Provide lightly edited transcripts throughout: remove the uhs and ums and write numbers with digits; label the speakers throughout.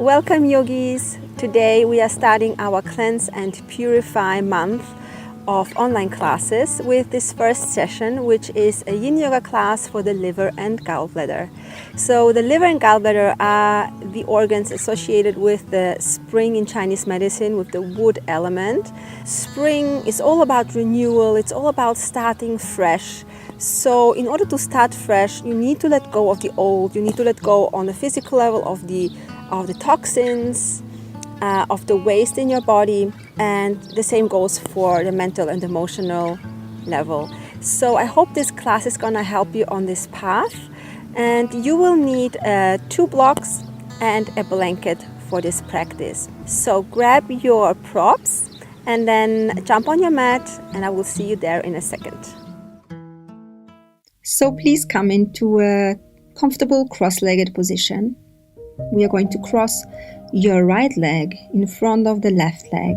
Speaker 1: Welcome yogis! Today we are starting our Cleanse and Purify month of online classes with this first session, which is a yin yoga class for the liver and gallbladder. So the liver and gallbladder are the organs associated with the spring in Chinese medicine, with the wood element. Spring is all about renewal, it's all about starting fresh. So in order to start fresh, you need to let go of the old, you need to let go on the physical level of the toxins, of the waste in your body, and the same goes for the mental and emotional level. So I hope this class is gonna help you on this path, and you will need 2 blocks and a blanket for this practice. So grab your props and then jump on your mat, and I will see you there in a second. So please come into a comfortable cross-legged position. We are going to cross your right leg in front of the left leg.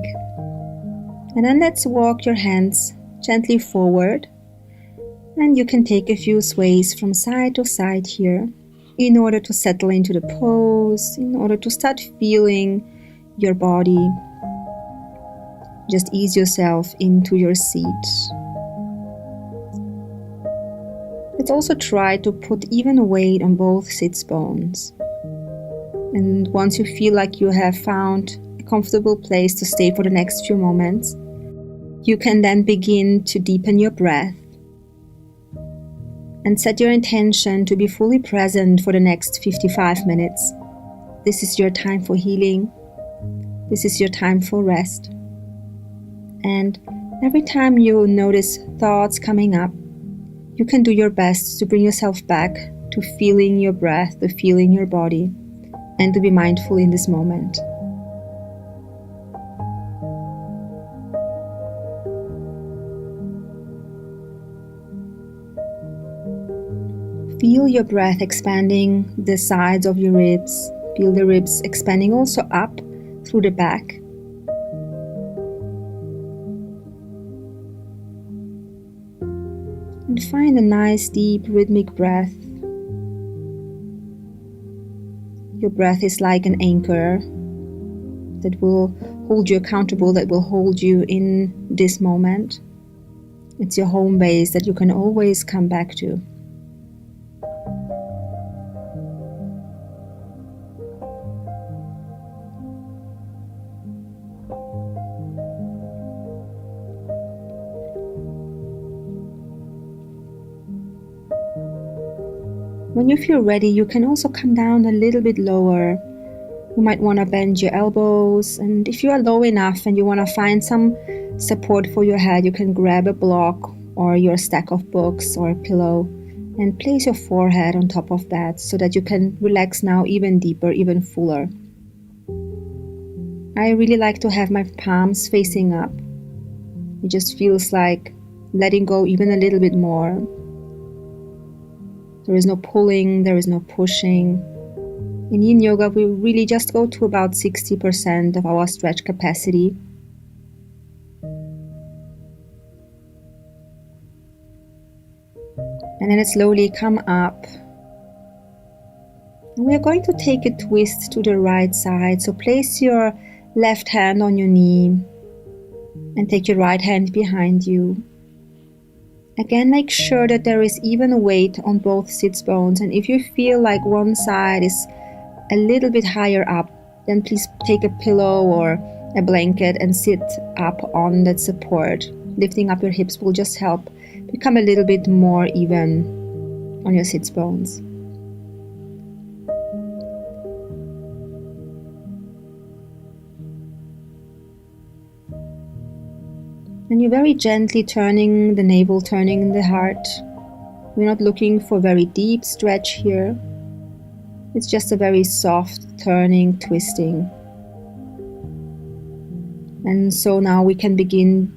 Speaker 1: And then let's walk your hands gently forward. And you can take a few sways from side to side here in order to settle into the pose, in order to start feeling your body. Just ease yourself into your seat. Let's also try to put even weight on both sits bones. And once you feel like you have found a comfortable place to stay for the next few moments, you can then begin to deepen your breath and set your intention to be fully present for the next 55 minutes. This is your time for healing. This is your time for rest. And every time you notice thoughts coming up, you can do your best to bring yourself back to feeling your breath, to feeling your body, and to be mindful in this moment. Feel your breath expanding the sides of your ribs. Feel the ribs expanding also up through the back. And find a nice, deep, rhythmic breath. Your breath is like an anchor that will hold you accountable, that will hold you in this moment. It's your home base that you can always come back to. When you feel ready, you can also come down a little bit lower. You might want to bend your elbows, and if you are low enough and you want to find some support for your head, you can grab a block or your stack of books or a pillow and place your forehead on top of that so that you can relax now even deeper, even fuller. I really like to have my palms facing up. It just feels like letting go even a little bit more. There is no pulling, there is no pushing. In yin yoga, we really just go to about 60% of our stretch capacity. And then it slowly come up. And we are going to take a twist to the right side. So place your left hand on your knee and take your right hand behind you. Again, make sure that there is even weight on both sits bones, and if you feel like one side is a little bit higher up, then please take a pillow or a blanket and sit up on that support. Lifting up your hips will just help become a little bit more even on your sits bones. And you're very gently turning the navel, turning the heart. We're not looking for very deep stretch here. It's just a very soft turning, twisting. And so now we can begin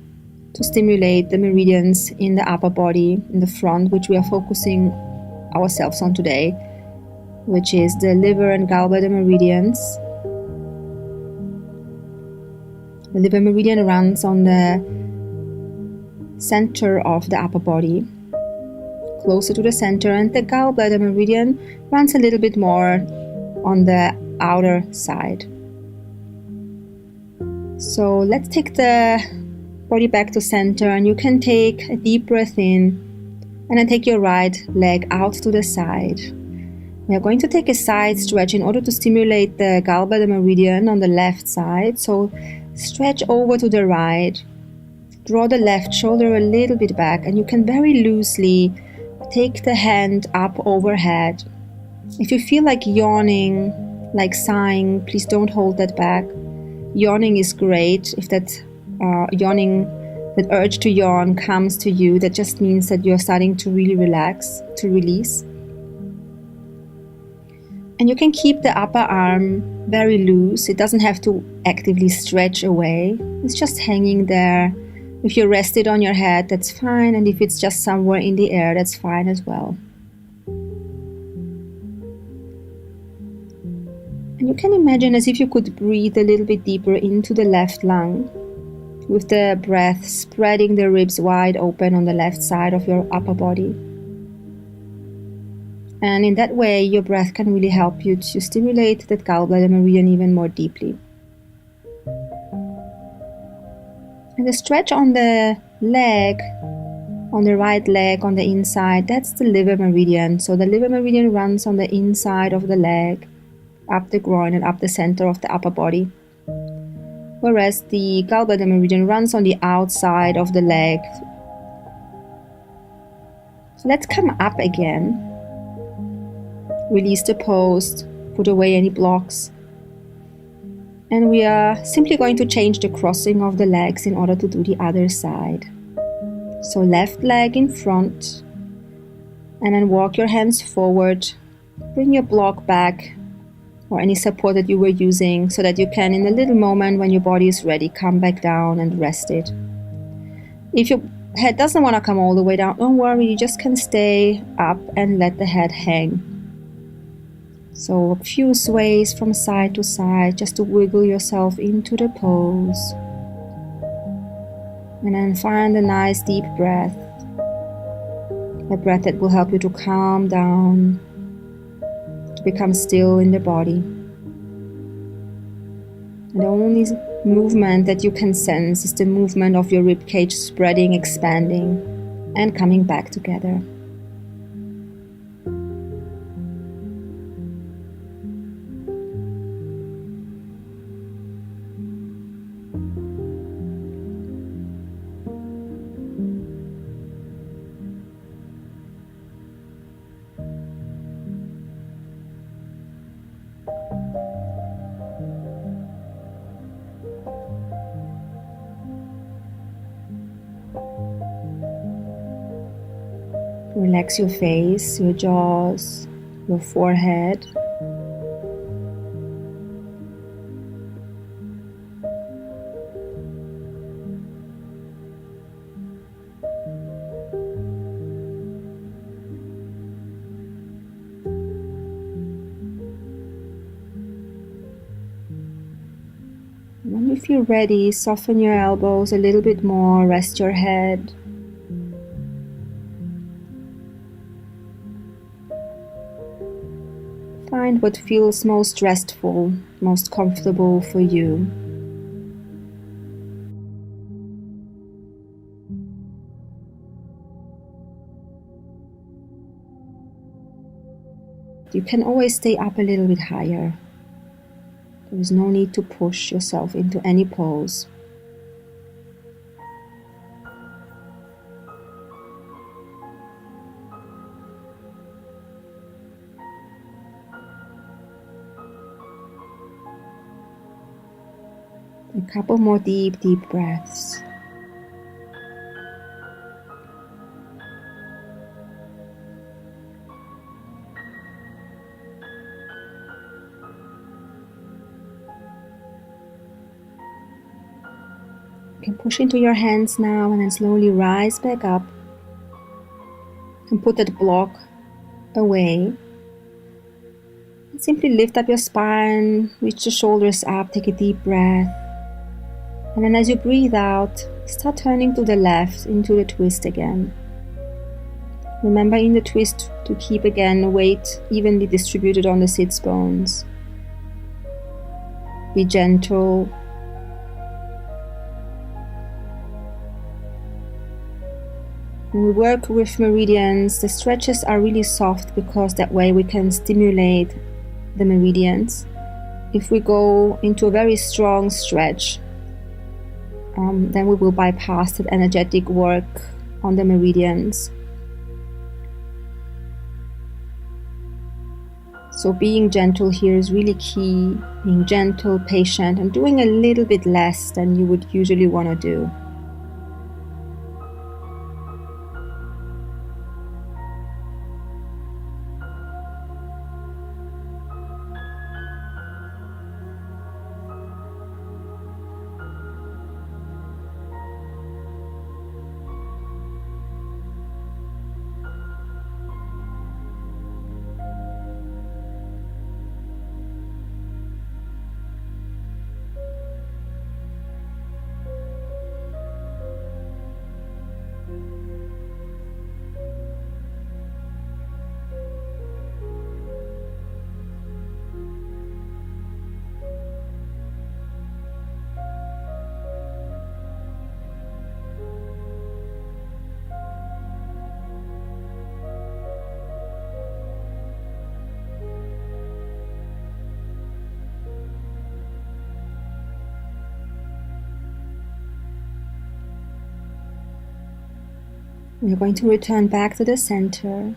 Speaker 1: to stimulate the meridians in the upper body, in the front, which we are focusing ourselves on today, which is the liver and gallbladder meridians. The liver meridian runs on the center of the upper body, closer to the center, and the gallbladder meridian runs a little bit more on the outer side. So let's take the body back to center, and you can take a deep breath in and then take your right leg out to the side. We are going to take a side stretch in order to stimulate the gallbladder meridian on the left side. So stretch over to the right, draw the left shoulder a little bit back, and you can very loosely take the hand up overhead. If you feel like yawning, like sighing, please don't hold that back. Yawning is great. If that urge to yawn comes to you, that just means that you're starting to really relax, to release. And you can keep the upper arm very loose. It doesn't have to actively stretch away. It's just hanging there. If you rest it on your head, that's fine. And if it's just somewhere in the air, that's fine as well. And you can imagine as if you could breathe a little bit deeper into the left lung, with the breath spreading the ribs wide open on the left side of your upper body. And in that way, your breath can really help you to stimulate that gallbladder meridian even more deeply. And the stretch on the leg, on the right leg, on the inside, that's the liver meridian. So the liver meridian runs on the inside of the leg, up the groin and up the center of the upper body. Whereas the gallbladder meridian runs on the outside of the leg. So let's come up again. Release the pose, put away any blocks. And we are simply going to change the crossing of the legs in order to do the other side. So left leg in front, and then walk your hands forward. Bring your block back, or any support that you were using, so that you can, in a little moment when your body is ready, come back down and rest it. If your head doesn't want to come all the way down, don't worry, you just can stay up and let the head hang. So a few sways from side to side, just to wiggle yourself into the pose. And then find a nice deep breath. A breath that will help you to calm down, to become still in the body. And the only movement that you can sense is the movement of your ribcage spreading, expanding, and coming back together. Relax your face, your jaws, your forehead. When you feel ready, soften your elbows a little bit more, rest your head. Find what feels most restful, most comfortable for you. You can always stay up a little bit higher. There is no need to push yourself into any pose. A couple more deep breaths. You can push into your hands now and then slowly rise back up and put that block away. And simply lift up your spine, reach the shoulders up, take a deep breath. And then as you breathe out, start turning to the left into the twist again. Remember in the twist to keep again weight evenly distributed on the sits bones. Be gentle. When we work with meridians, the stretches are really soft because that way we can stimulate the meridians. If we go into a very strong stretch, then we will bypass that energetic work on the meridians. So being gentle here is really key, being gentle, patient, and doing a little bit less than you would usually want to do. We're going to return back to the center.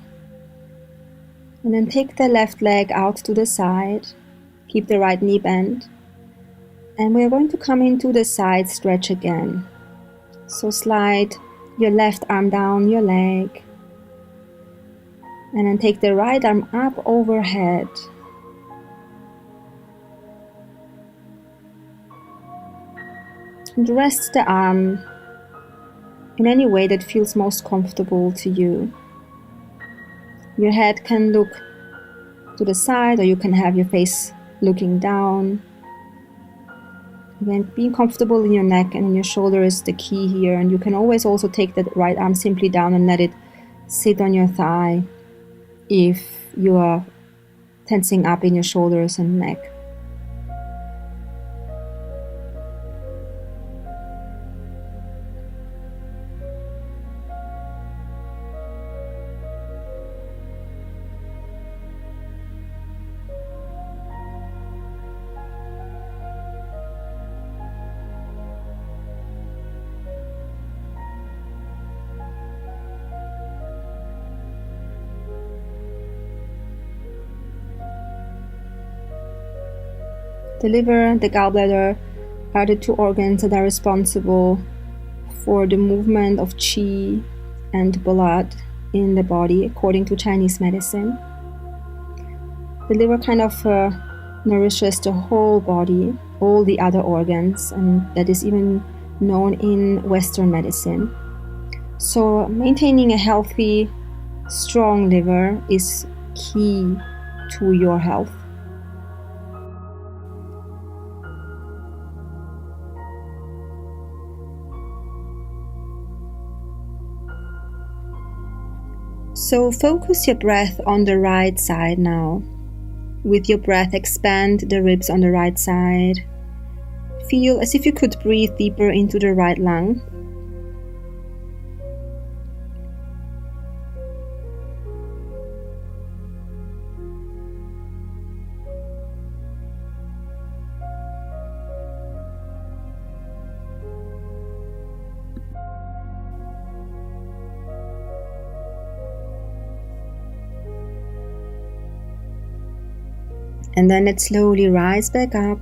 Speaker 1: And then take the left leg out to the side. Keep the right knee bent. And we're going to come into the side stretch again. So slide your left arm down your leg. And then take the right arm up overhead. And rest the arm in any way that feels most comfortable to you. Your head can look to the side, or you can have your face looking down. Again, being comfortable in your neck and in your shoulder is the key here, and you can always also take that right arm simply down and let it sit on your thigh if you are tensing up in your shoulders and neck. The liver and the gallbladder are the two organs that are responsible for the movement of qi and blood in the body, according to Chinese medicine. The liver kind of nourishes the whole body, all the other organs, and that is even known in Western medicine. So maintaining a healthy, strong liver is key to your health. So focus your breath on the right side now. With your breath, expand the ribs on the right side. Feel as if you could breathe deeper into the right lung. And then let's slowly rise back up.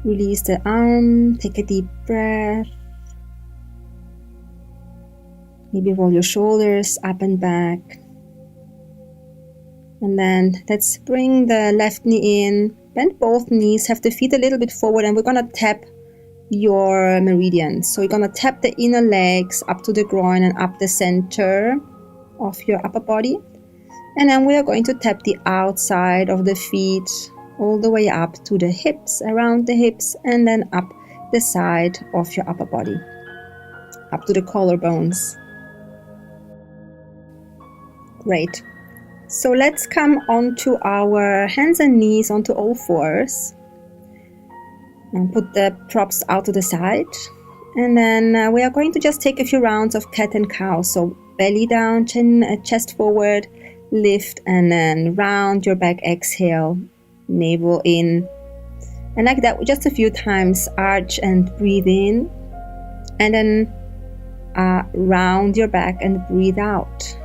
Speaker 1: Release the arm, take a deep breath. Maybe roll your shoulders up and back. And then let's bring the left knee in, bend both knees, have the feet a little bit forward, and we're gonna tap your meridians. So you're gonna tap the inner legs up to the groin and up the center of your upper body. And then we are going to tap the outside of the feet all the way up to the hips, around the hips, and then up the side of your upper body, up to the collarbones. Great. So let's come onto our hands and knees, onto all fours. And put the props out to the side. And then we are going to just take a few rounds of cat and cow. So belly down, chest forward, lift, and then round your back, exhale, navel in. And like that, just a few times, arch and breathe in. And then round your back and breathe out.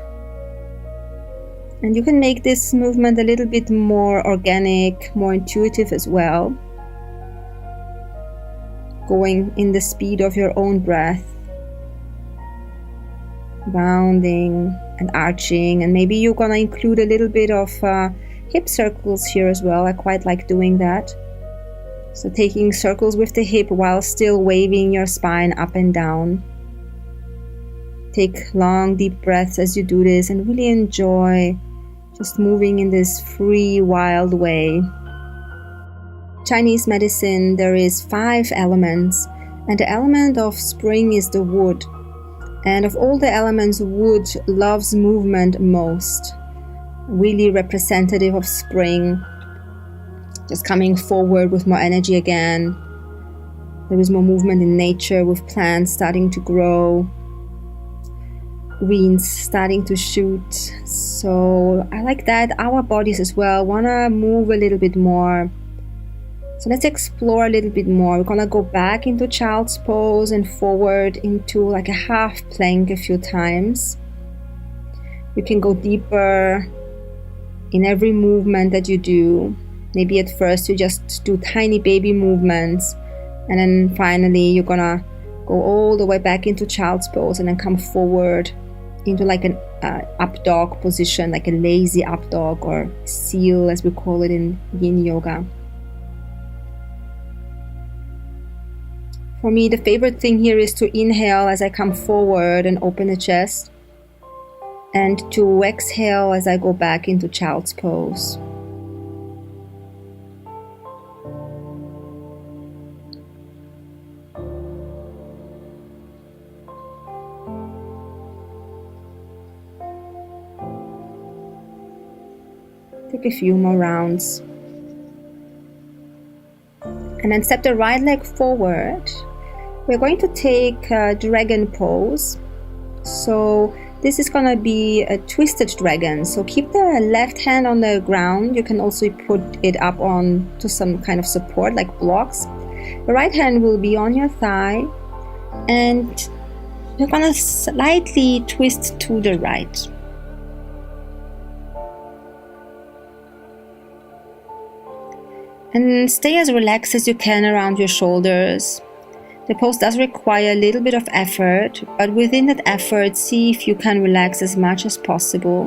Speaker 1: And you can make this movement a little bit more organic, more intuitive as well. Going in the speed of your own breath. Rounding and arching, and maybe you're gonna include a little bit of hip circles here as well. I quite like doing that. So taking circles with the hip while still waving your spine up and down. Take long deep breaths as you do this and really enjoy just moving in this free, wild way. Chinese medicine, there is 5 elements, and the element of spring is the wood. And of all the elements, wood loves movement most. Really representative of spring. Just coming forward with more energy again. There is more movement in nature with plants starting to grow. Greens starting to shoot. So I like that. Our bodies as well want to move a little bit more. So let's explore a little bit more. We're gonna go back into child's pose and forward into like a half plank a few times. You can go deeper in every movement that you do. Maybe at first you just do tiny baby movements, and then finally you're gonna go all the way back into child's pose and then come forward into like an up dog position, like a lazy up dog or seal as we call it in yin yoga. For me, the favorite thing here is to inhale as I come forward and open the chest, and to exhale as I go back into child's pose. Take a few more rounds. And then step the right leg forward. We're going to take a dragon pose. So this is going to be a twisted dragon. So keep the left hand on the ground. You can also put it up on to some kind of support like blocks. The right hand will be on your thigh. And you're going to slightly twist to the right. And stay as relaxed as you can around your shoulders. The pose does require a little bit of effort, but within that effort, see if you can relax as much as possible.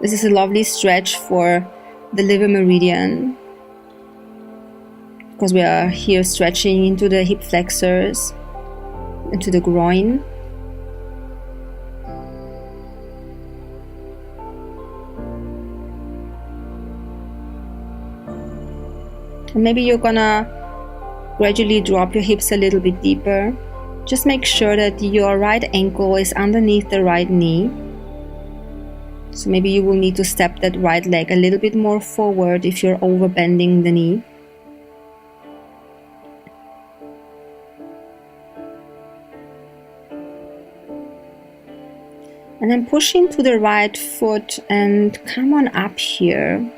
Speaker 1: This is a lovely stretch for the liver meridian, because we are here stretching into the hip flexors, into the groin. And maybe you're gonna gradually drop your hips a little bit deeper. Just make sure that your right ankle is underneath the right knee. So maybe you will need to step that right leg a little bit more forward if you're over bending the knee. And then push into the right foot and come on up here.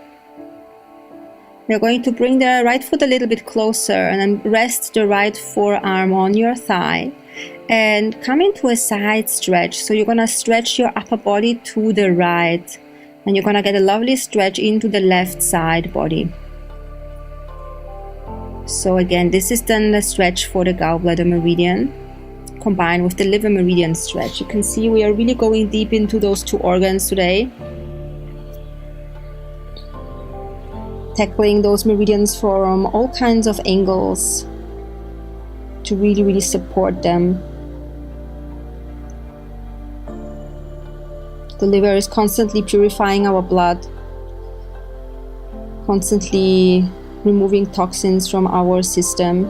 Speaker 1: We're going to bring the right foot a little bit closer and then rest the right forearm on your thigh and come into a side stretch. So you're going to stretch your upper body to the right and you're going to get a lovely stretch into the left side body. So again, this is then the stretch for the gallbladder meridian combined with the liver meridian stretch. You can see we are really going deep into those two organs today. Tackling those meridians from all kinds of angles to really support them. The liver is constantly purifying our blood, constantly removing toxins from our system.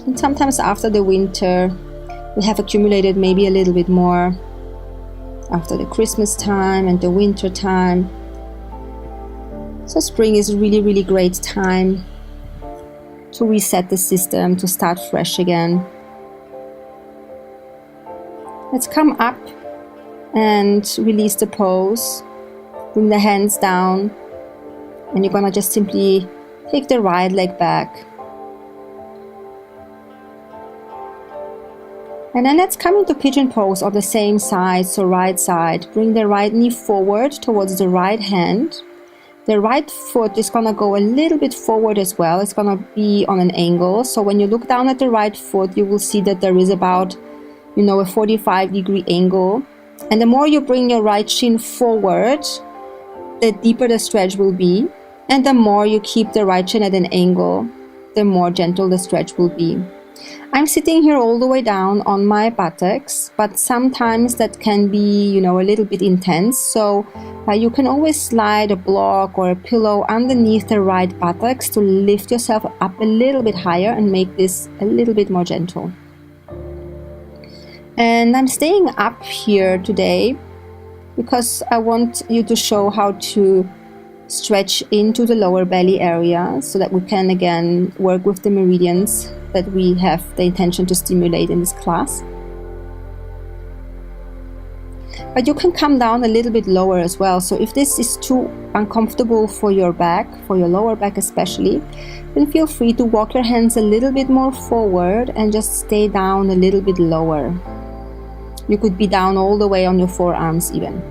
Speaker 1: And sometimes after the winter, we have accumulated maybe a little bit more after the Christmas time and the winter time. So spring is a really, really great time to reset the system, to start fresh again. Let's come up and release the pose. Bring the hands down, and you're gonna just simply take the right leg back. And then let's come into pigeon pose on the same side, so right side. Bring the right knee forward towards the right hand. The right foot is gonna go a little bit forward as well. It's gonna be on an angle. So when you look down at the right foot, you will see that there is about, a 45-degree angle. And the more you bring your right shin forward, the deeper the stretch will be. And the more you keep the right shin at an angle, the more gentle the stretch will be. I'm sitting here all the way down on my buttocks, but sometimes that can be, a little bit intense. So you can always slide a block or a pillow underneath the right buttocks to lift yourself up a little bit higher and make this a little bit more gentle. And I'm staying up here today because I want you to show how to stretch into the lower belly area so that we can again work with the meridians that we have the intention to stimulate in this class. But you can come down a little bit lower as well. So if this is too uncomfortable for your back, for your lower back especially, then feel free to walk your hands a little bit more forward and just stay down a little bit lower. You could be down all the way on your forearms even.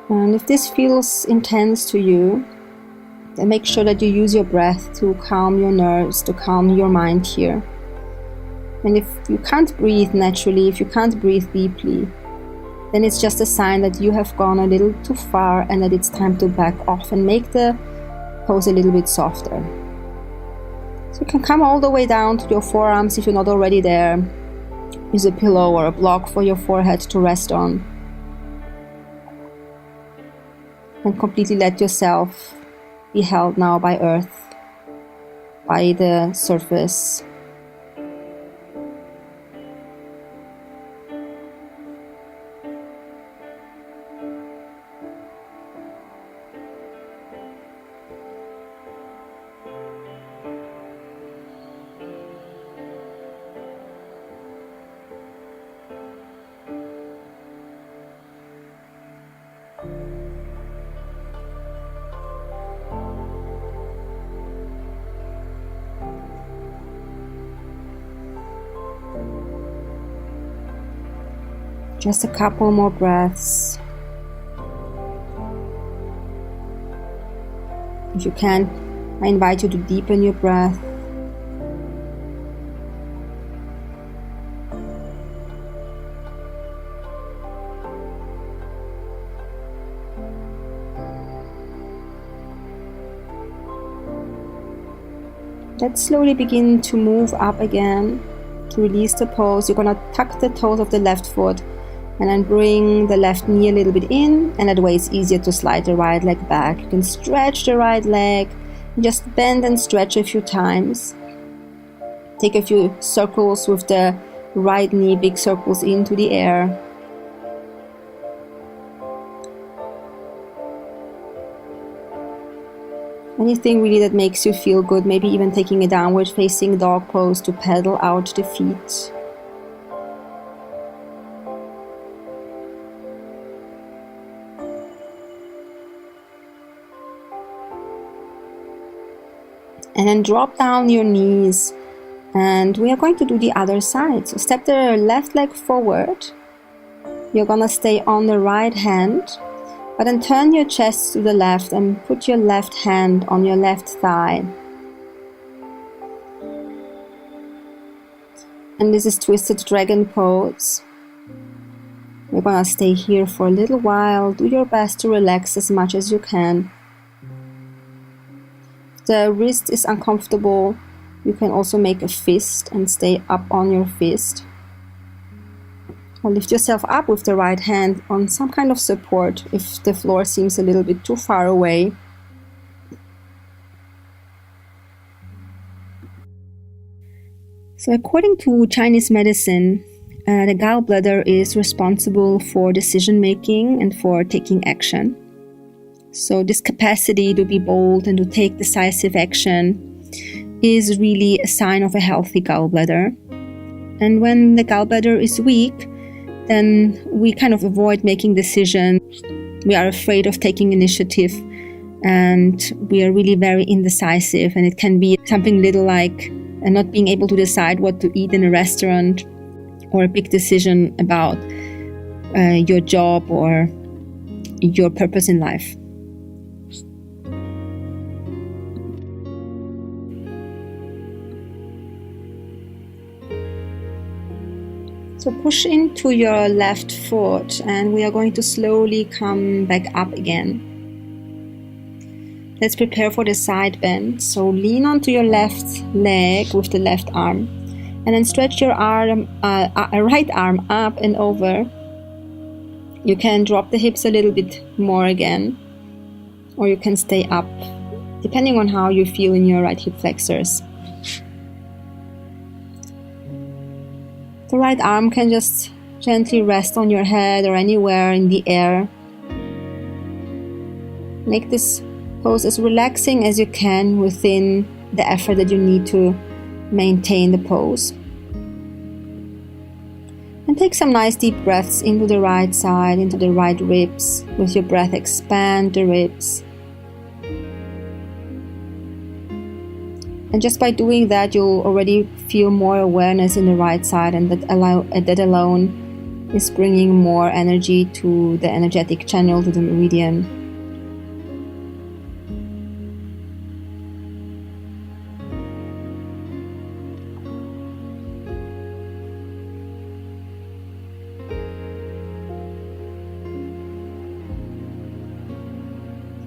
Speaker 1: And if this feels intense to you, then make sure that you use your breath to calm your nerves, to calm your mind here. And if you can't breathe naturally, if you can't breathe deeply, then it's just a sign that you have gone a little too far and that it's time to back off and make the pose a little bit softer. So you can come all the way down to your forearms if you're not already there. Use a pillow or a block for your forehead to rest on. And completely let yourself be held now by earth, by the surface. Just a couple more breaths. If you can, I invite you to deepen your breath. Let's slowly begin to move up again. To release the pose, you're going to tuck the toes of the left foot and then bring the left knee a little bit in, and that way it's easier to slide the right leg back. You can stretch the right leg, just bend and stretch a few times. Take a few circles with the right knee, big circles into the air. Anything really that makes you feel good, maybe even taking a downward facing dog pose to pedal out the feet. And then drop down your knees, and we are going to do the other side. So step the left leg forward. You're gonna stay on the right hand, but then turn your chest to the left and put your left hand on your left thigh. And this is twisted dragon pose. You're gonna stay here for a little while. Do your best to relax as much as you can. the wrist is uncomfortable, you can also make a fist and stay up on your fist. Or lift yourself up with the right hand on some kind of support if the floor seems a little bit too far away. So according to Chinese medicine, the gallbladder is responsible for decision making and for taking action. So this capacity to be bold and to take decisive action is really a sign of a healthy gallbladder. And when the gallbladder is weak, then we kind of avoid making decisions. We are afraid of taking initiative, and we are really very indecisive. And it can be something little like not being able to decide what to eat in a restaurant, or a big decision about your job or your purpose in life. So push into your left foot, and we are going to slowly come back up again. Let's prepare for the side bend. So lean onto your left leg with the left arm, and then stretch your right arm up and over. You can drop the hips a little bit more again, or you can stay up, depending on how you feel in your right hip flexors. The right arm can just gently rest on your head or anywhere in the air. Make this pose as relaxing as you can within the effort that you need to maintain the pose. And take some nice deep breaths into the right side, into the right ribs. With your breath, expand the ribs. And just by doing that, you'll already feel more awareness in the right side, and that alone is bringing more energy to the energetic channel, to the meridian.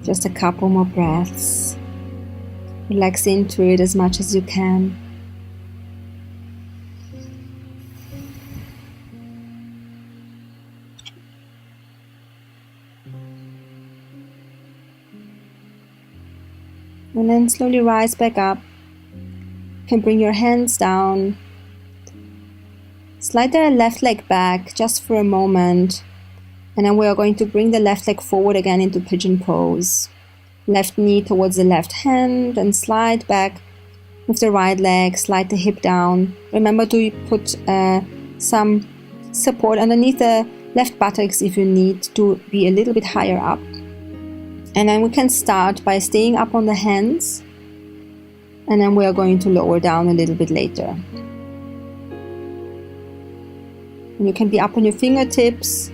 Speaker 1: Just a couple more breaths. Relax into it as much as you can. And then slowly rise back up. You can bring your hands down. Slide the left leg back just for a moment. And then we are going to bring the left leg forward again into pigeon pose. Left knee towards the left hand, and slide back with the right leg, slide the hip down. Remember to put some support underneath the left buttocks if you need to be a little bit higher up. And then we can start by staying up on the hands, and then we are going to lower down a little bit later. And you can be up on your fingertips,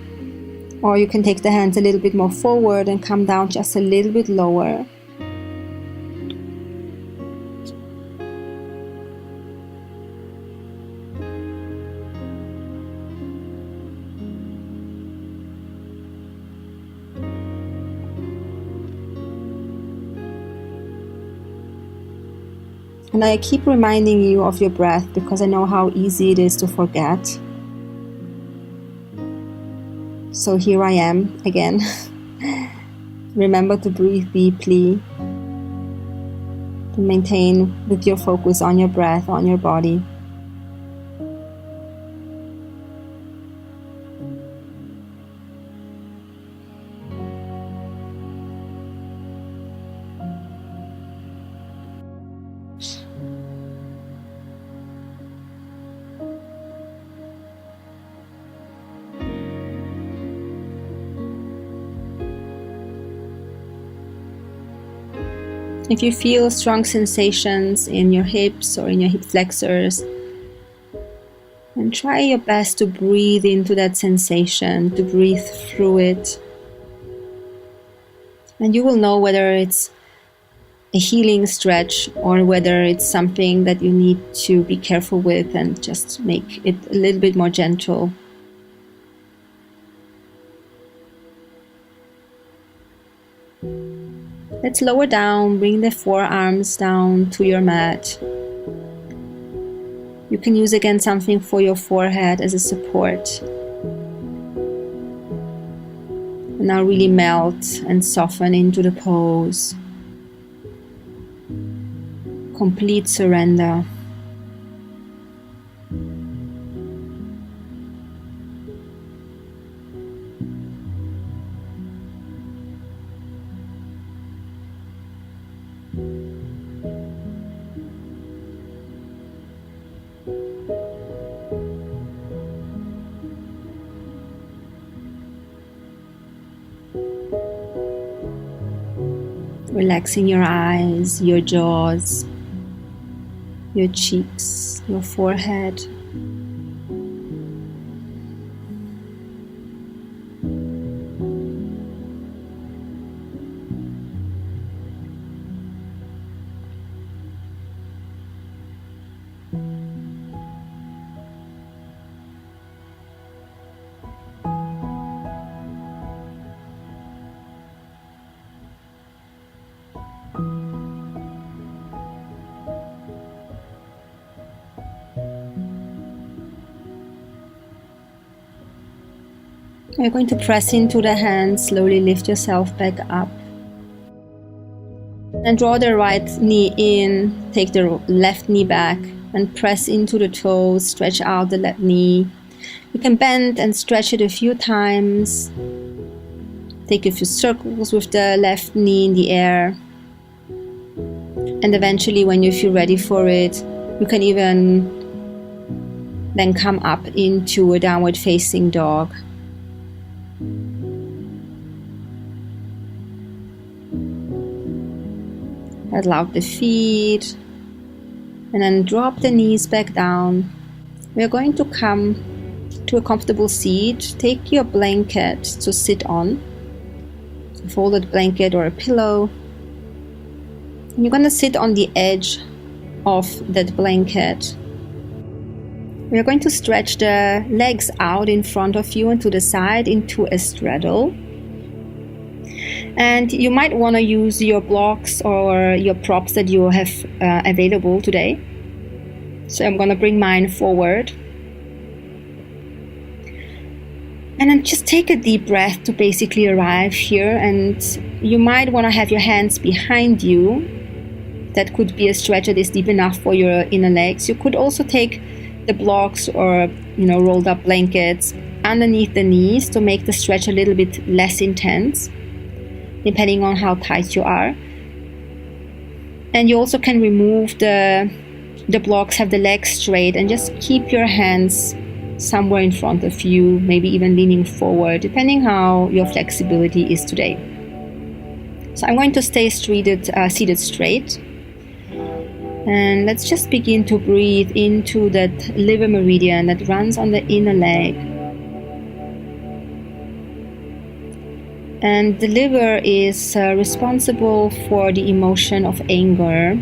Speaker 1: or you can take the hands a little bit more forward and come down just a little bit lower. And I keep reminding you of your breath because I know how easy it is to forget. So here I am again. Remember to breathe deeply, to maintain with your focus on your breath, on your body. If you feel strong sensations in your hips or in your hip flexors, then try your best to breathe into that sensation, to breathe through it. And you will know whether it's a healing stretch or whether it's something that you need to be careful with and just make it a little bit more gentle. Let's lower down, bring the forearms down to your mat. You can use again something for your forehead as a support. And now really melt and soften into the pose. Complete surrender. Relaxing your eyes, your jaws, your cheeks, your forehead. You're going to press into the hands, slowly lift yourself back up. And draw the right knee in, take the left knee back and press into the toes, stretch out the left knee. You can bend and stretch it a few times. Take a few circles with the left knee in the air. And eventually, when you feel ready for it, you can even then come up into a downward facing dog. Pedal out the feet and then drop the knees back down. We are going to come to a comfortable seat. Take your blanket to sit on, a folded blanket or a pillow. And you're going to sit on the edge of that blanket. We are going to stretch the legs out in front of you and to the side into a straddle. And you might want to use your blocks or your props that you have available today. So I'm going to bring mine forward. And then just take a deep breath to basically arrive here. And you might want to have your hands behind you. That could be a stretch that is deep enough for your inner legs. You could also take the blocks or rolled up blankets underneath the knees to make the stretch a little bit less intense, depending on how tight you are. And you also can remove the blocks, have the legs straight, and just keep your hands somewhere in front of you, maybe even leaning forward, depending how your flexibility is today. So I'm going to stay seated straight. And let's just begin to breathe into that liver meridian that runs on the inner leg. And the liver is responsible for the emotion of anger.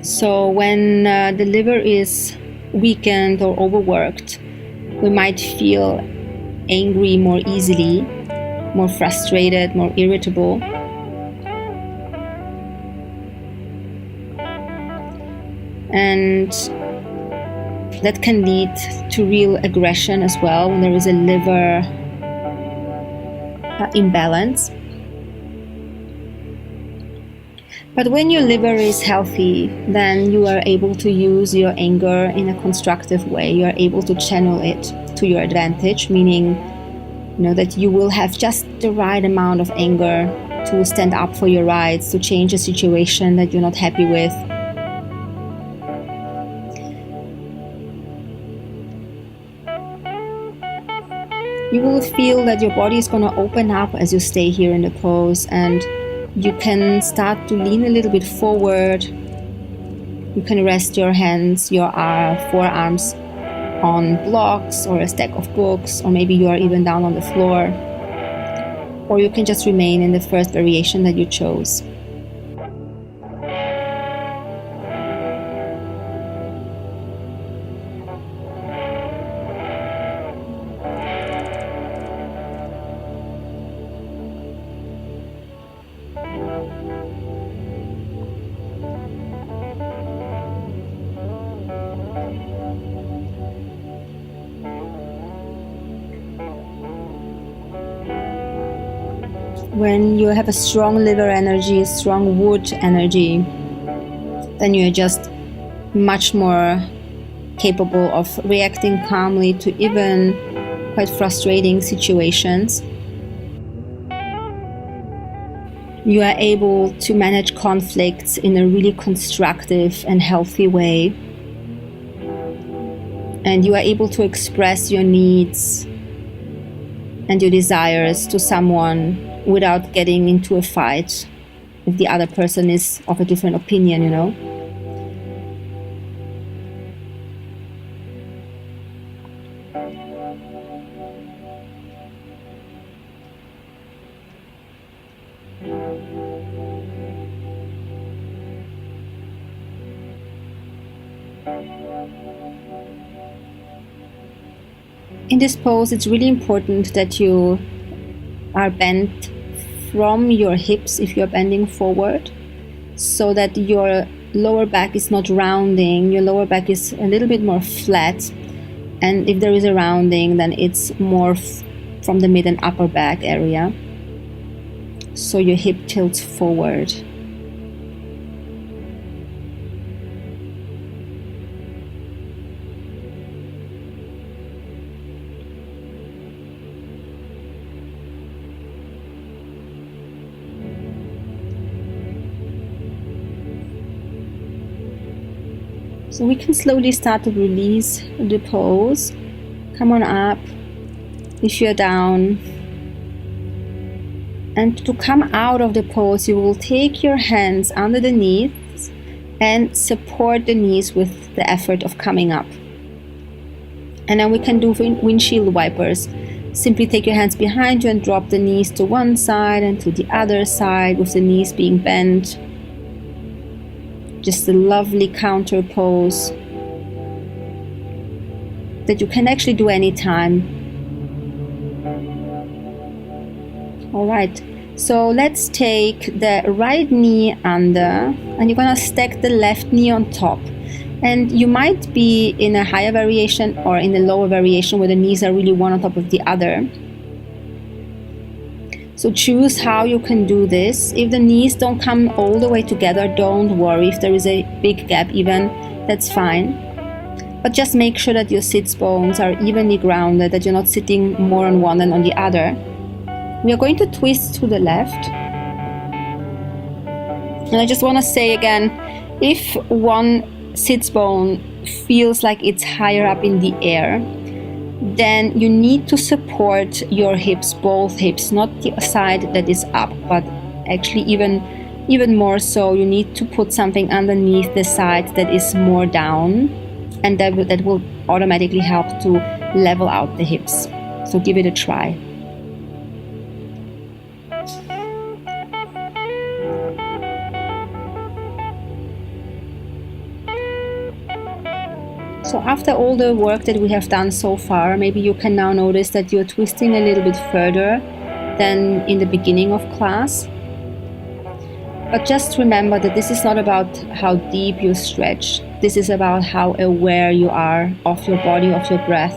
Speaker 1: So when the liver is weakened or overworked, we might feel angry more easily, more frustrated, more irritable. And that can lead to real aggression as well when there is a liver imbalance. But when your liver is healthy, then you are able to use your anger in a constructive way. You are able to channel it to your advantage, meaning that you will have just the right amount of anger to stand up for your rights, to change a situation that you're not happy with. You will feel that your body is going to open up as you stay here in the pose, and you can start to lean a little bit forward. You can rest your hands, your forearms on blocks or a stack of books, or maybe you are even down on the floor. Or you can just remain in the first variation that you chose. When you have a strong liver energy, a strong wood energy, then you're just much more capable of reacting calmly to even quite frustrating situations. You are able to manage conflicts in a really constructive and healthy way. And you are able to express your needs and your desires to someone without getting into a fight if the other person is of a different opinion, you know. In this pose, it's really important that you are bent from your hips if you're bending forward, so that your lower back is not rounding, your lower back is a little bit more flat, and if there is a rounding, then it's more from the mid and upper back area, so your hip tilts forward. So we can slowly start to release the pose. Come on up if you're down. And to come out of the pose, you will take your hands under the knees and support the knees with the effort of coming up. And then we can do windshield wipers. Simply take your hands behind you and drop the knees to one side and to the other side with the knees being bent. Just a lovely counter pose that you can actually do anytime. All right, so let's take the right knee under, and you're gonna stack the left knee on top. And you might be in a higher variation or in a lower variation where the knees are really one on top of the other. So choose how you can do this. If the knees don't come all the way together, don't worry. If there is a big gap even, that's fine. But just make sure that your sits bones are evenly grounded, that you're not sitting more on one than on the other. We are going to twist to the left. And I just want to say again, if one sits bone feels like it's higher up in the air, then you need to support your hips, both hips, not the side that is up, but actually even more so, you need to put something underneath the side that is more down, and that will automatically help to level out the hips. So give it a try. So after all the work that we have done so far, maybe you can now notice that you're twisting a little bit further than in the beginning of class. But just remember that this is not about how deep you stretch. This is about how aware you are of your body, of your breath.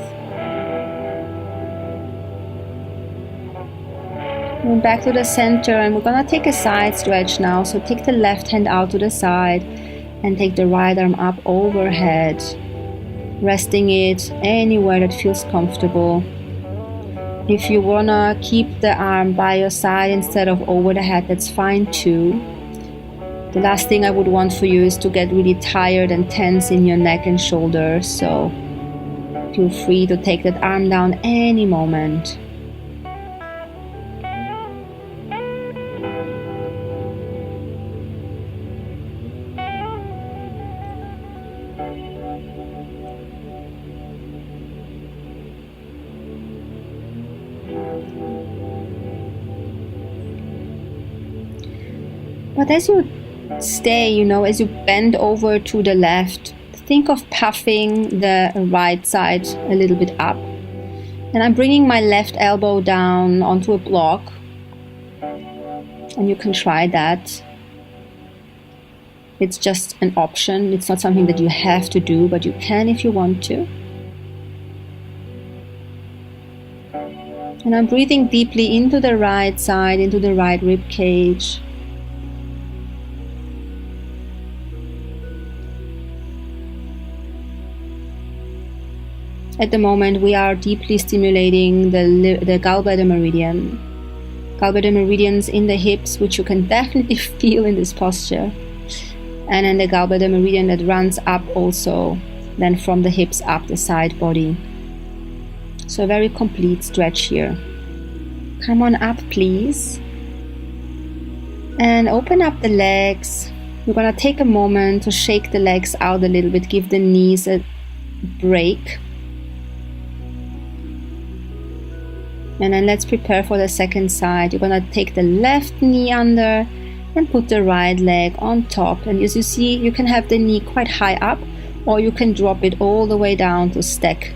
Speaker 1: And back to the center, and we're gonna take a side stretch now. So take the left hand out to the side and take the right arm up overhead, resting it anywhere that feels comfortable. If you wanna keep the arm by your side instead of over the head, that's fine too. The last thing I would want for you is to get really tired and tense in your neck and shoulders, so feel free to take that arm down any moment. But as you stay, as you bend over to the left, think of puffing the right side a little bit up. And I'm bringing my left elbow down onto a block. And you can try that. It's just an option. It's not something that you have to do, but you can if you want to. And I'm breathing deeply into the right side, into the right rib cage. At the moment, we are deeply stimulating the gallbladder meridian. Gallbladder meridians in the hips, which you can definitely feel in this posture. And then the gallbladder meridian that runs up also, then from the hips up the side body. So a very complete stretch here. Come on up, please. And open up the legs. We're gonna take a moment to shake the legs out a little bit, give the knees a break. And then let's prepare for the second side. You're gonna take the left knee under and put the right leg on top. And as you see, you can have the knee quite high up, or you can drop it all the way down to stack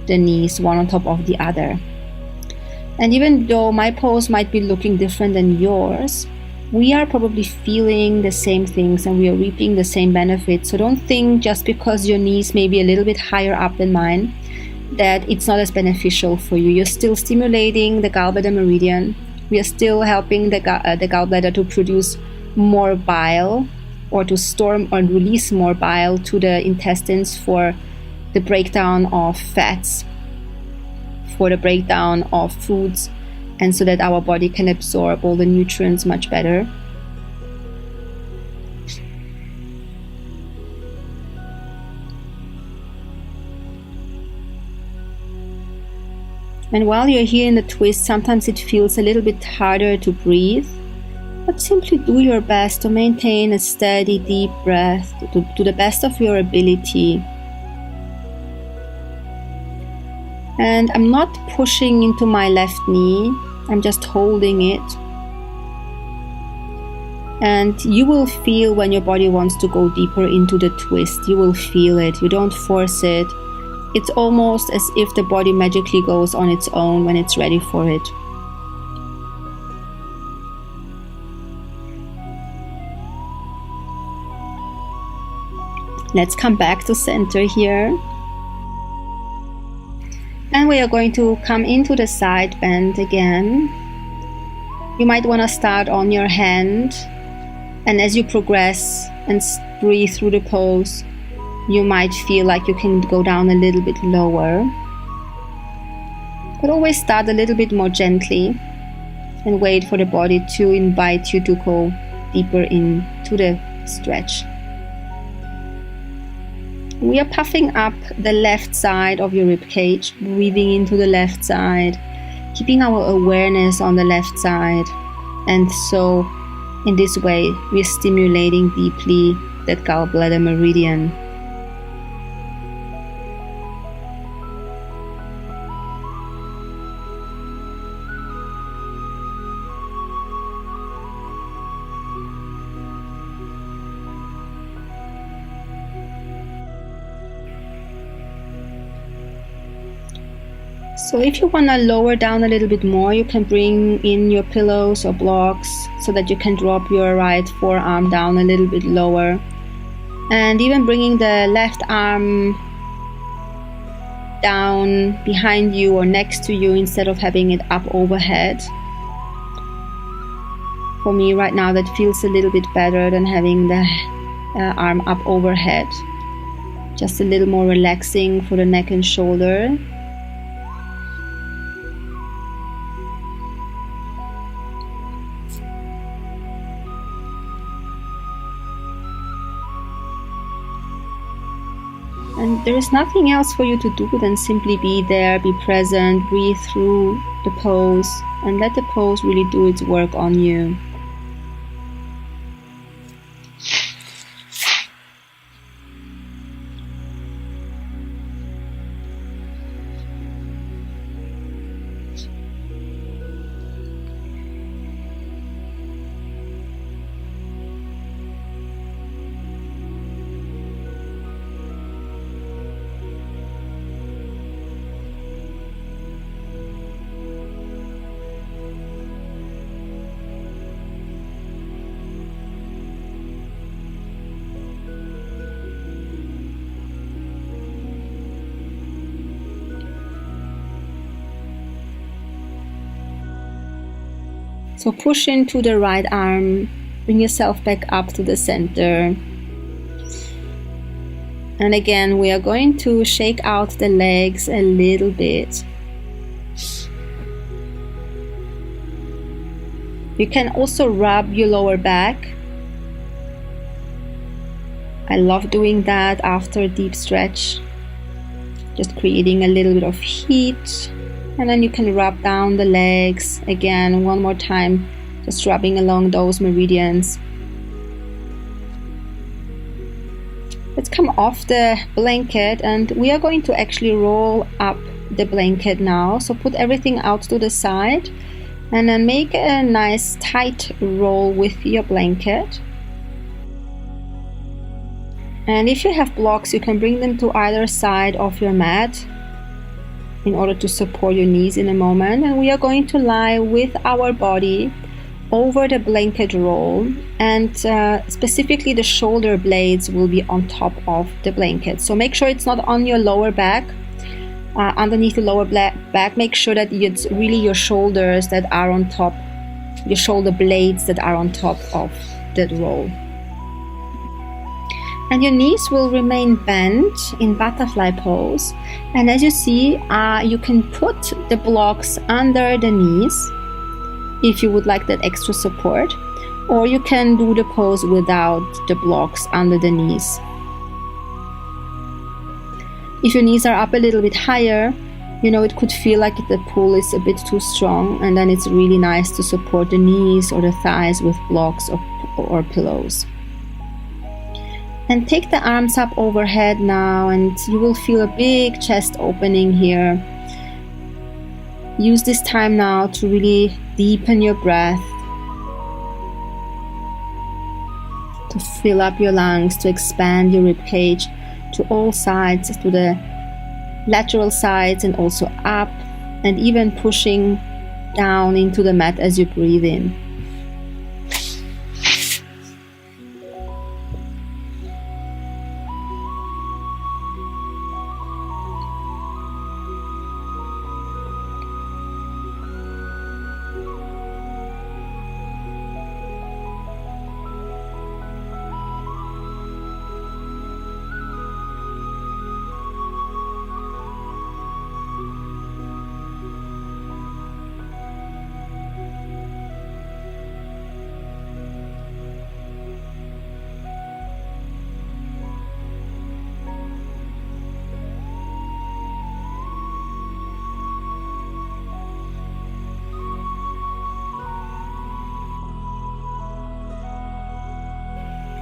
Speaker 1: the knees one on top of the other. And even though my pose might be looking different than yours, we are probably feeling the same things and we are reaping the same benefits. So don't think just because your knees may be a little bit higher up than mine that it's not as beneficial for you. You're still stimulating the gallbladder meridian. We are still helping the gallbladder to produce more bile, or to store or release more bile to the intestines for the breakdown of fats, for the breakdown of foods, and so that our body can absorb all the nutrients much better. And while you're here in the twist, sometimes it feels a little bit harder to breathe, but simply do your best to maintain a steady, deep breath to the best of your ability. And I'm not pushing into my left knee, I'm just holding it. And you will feel when your body wants to go deeper into the twist. You will feel it, you don't force it. It's almost as if the body magically goes on its own when it's ready for it. Let's come back to center here. And we are going to come into the side bend again. You might want to start on your hand, and as you progress and breathe through the pose, you might feel like you can go down a little bit lower. But always start a little bit more gently and wait for the body to invite you to go deeper into the stretch. We are puffing up the left side of your rib cage, breathing into the left side, keeping our awareness on the left side. And so in this way, we're stimulating deeply that gallbladder meridian. So if you want to lower down a little bit more, you can bring in your pillows or blocks so that you can drop your right forearm down a little bit lower. And even bringing the left arm down behind you or next to you instead of having it up overhead. For me right now that feels a little bit better than having the arm up overhead. Just a little more relaxing for the neck and shoulder. And there is nothing else for you to do than simply be there, be present, breathe through the pose, and let the pose really do its work on you. So push into the right arm, bring yourself back up to the center. And again, we are going to shake out the legs a little bit. You can also rub your lower back. I love doing that after a deep stretch, just creating a little bit of heat. And then you can rub down the legs again one more time, just rubbing along those meridians. Let's come off the blanket, and we are going to actually roll up the blanket now. So put everything out to the side and then make a nice tight roll with your blanket. And if you have blocks, you can bring them to either side of your mat in order to support your knees in a moment. And we are going to lie with our body over the blanket roll, and specifically the shoulder blades will be on top of the blanket. So make sure it's not on your lower back, underneath the lower back. Make sure that it's really your shoulders that are on top, your shoulder blades that are on top of that roll. And your knees will remain bent in butterfly pose. And as you see, you can put the blocks under the knees if you would like that extra support, or you can do the pose without the blocks under the knees. If your knees are up a little bit higher, it could feel like the pull is a bit too strong, and then it's really nice to support the knees or the thighs with blocks or pillows. And take the arms up overhead now, and you will feel a big chest opening here. Use this time now to really deepen your breath, to fill up your lungs, to expand your rib cage to all sides, to the lateral sides and also up, and even pushing down into the mat as you breathe in.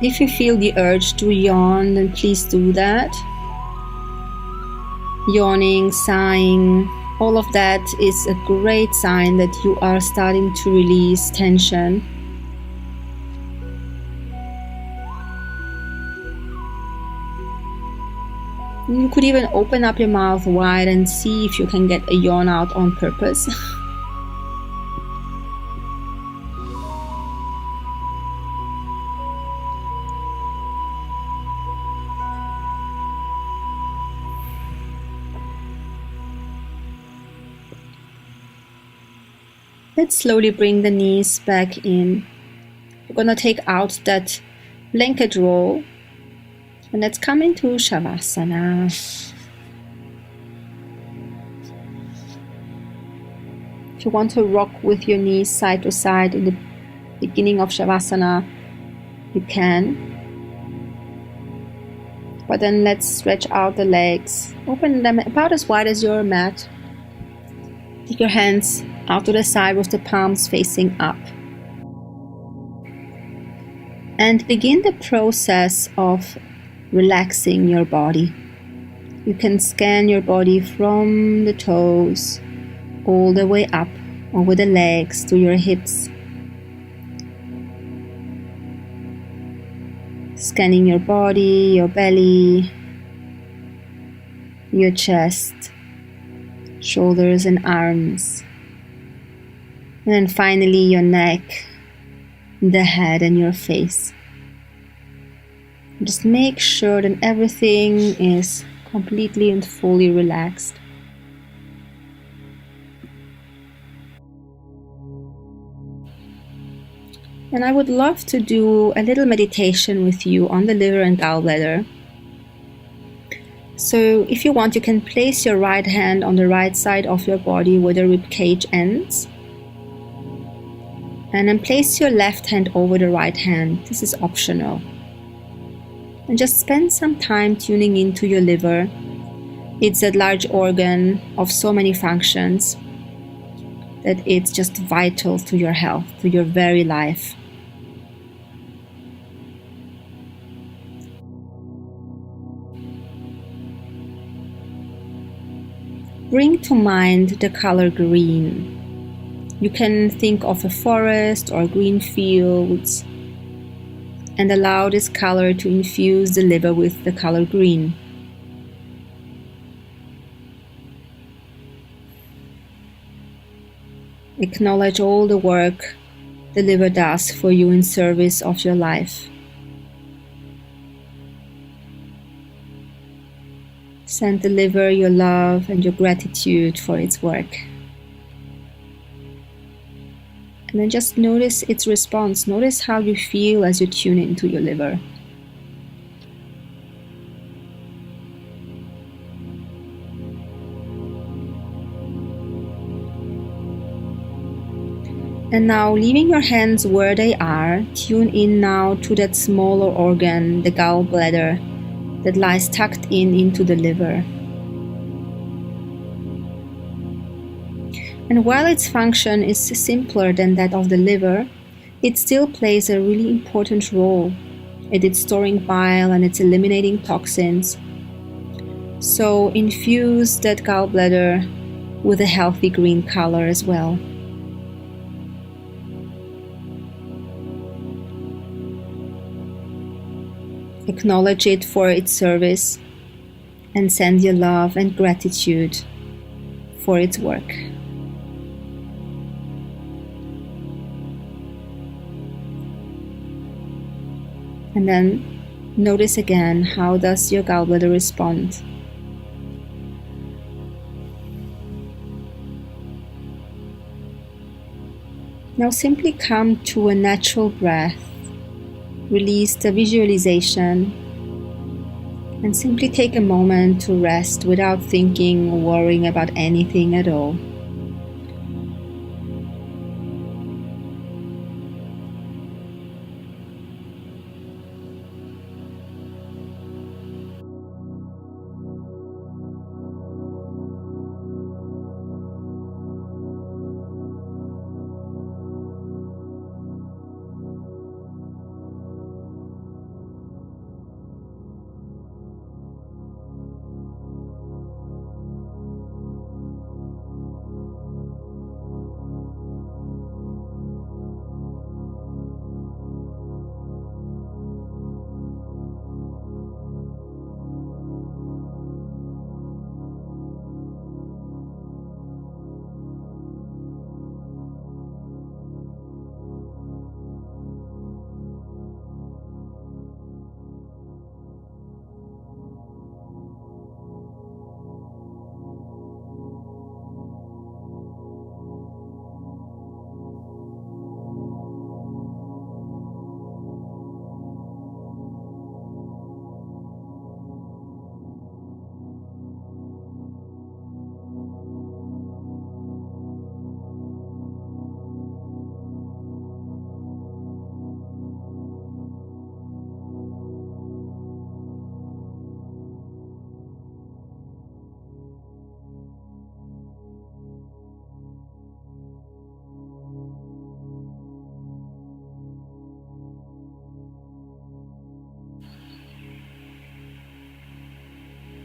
Speaker 1: If you feel the urge to yawn, then please do that. Yawning, sighing, all of that is a great sign that you are starting to release tension. You could even open up your mouth wide and see if you can get a yawn out on purpose. Let's slowly bring the knees back in. We're going to take out that blanket roll, and let's come into Shavasana. If you want to rock with your knees side to side in the beginning of Shavasana, you can. But then let's stretch out the legs. Open them about as wide as your mat. Take your hands out to the side with the palms facing up. And begin the process of relaxing your body. You can scan your body from the toes all the way up over the legs to your hips. Scanning your body, your belly, your chest, shoulders and arms. And then finally your neck, the head and your face. Just make sure that everything is completely and fully relaxed. And I would love to do a little meditation with you on the liver and gallbladder. So if you want, you can place your right hand on the right side of your body where the rib cage ends. And then place your left hand over the right hand. This is optional. And just spend some time tuning into your liver. It's a large organ of so many functions that it's just vital to your health, to your very life. Bring to mind the color green. You can think of a forest or green fields and allow this color to infuse the liver with the color green. Acknowledge all the work the liver does for you in service of your life. Send the liver your love and your gratitude for its work. And then just notice its response. Notice how you feel as you tune into your liver. And now, leaving your hands where they are, tune in now to that smaller organ, the gallbladder, that lies tucked in into the liver. And while its function is simpler than that of the liver, it still plays a really important role. It's storing bile and it's eliminating toxins. So infuse that gallbladder with a healthy green color as well. Acknowledge it for its service and send your love and gratitude for its work. And then notice again, how does your gallbladder respond? Now simply come to a natural breath. Release the visualization and simply take a moment to rest without thinking or worrying about anything at all.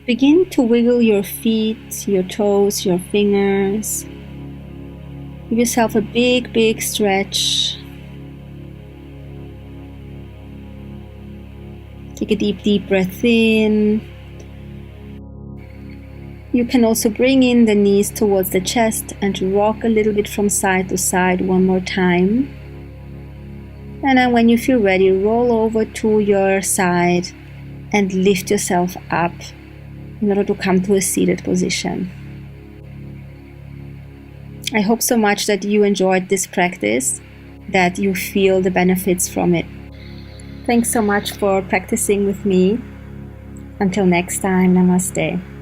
Speaker 1: Begin to wiggle your feet, your toes, your fingers. Give yourself a big stretch. Take a deep breath in. You can also bring in the knees towards the chest and rock a little bit from side to side one more time. And then when you feel ready, roll over to your side and lift yourself up in order to come to a seated position. I hope so much that you enjoyed this practice. that you feel the benefits from it. Thanks so much for practicing with me. Until next time, namaste.